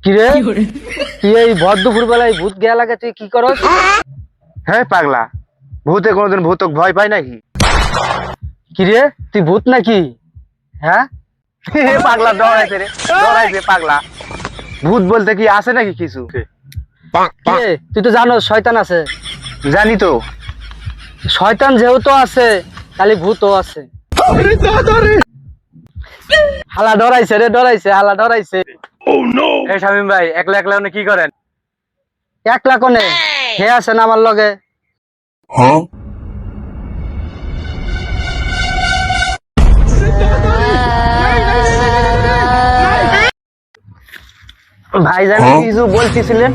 কিরে তুই এই ভর দুপুর বেলায় ভূত গেয়া লাগে তুই কি করস? হ্যাঁ পাগলা, ভূতে কোনোদিন ভূতক ভয় পায় নাকি? কিরে তুই ভূত নাকি? হ্যাঁ পাগলা ডরাইছে রে, ডরাইছে পাগলা। ভূত বলতে কি আছে নাকি কিছু? কিরে তুই তো জানো শয়তান আছে। জানি তো। শয়তান যেহেতু আছে তাহলে ভূতও আছে। হালা ডরাইছে রে, ডরাইছে, হালা ডরাইছে। এই শামিম ভাই, একলা একলা উনি কি করেন? একলা কোনে হে আছে না আমার লগে। ভাই জানি কিছু বলতেছিলেন।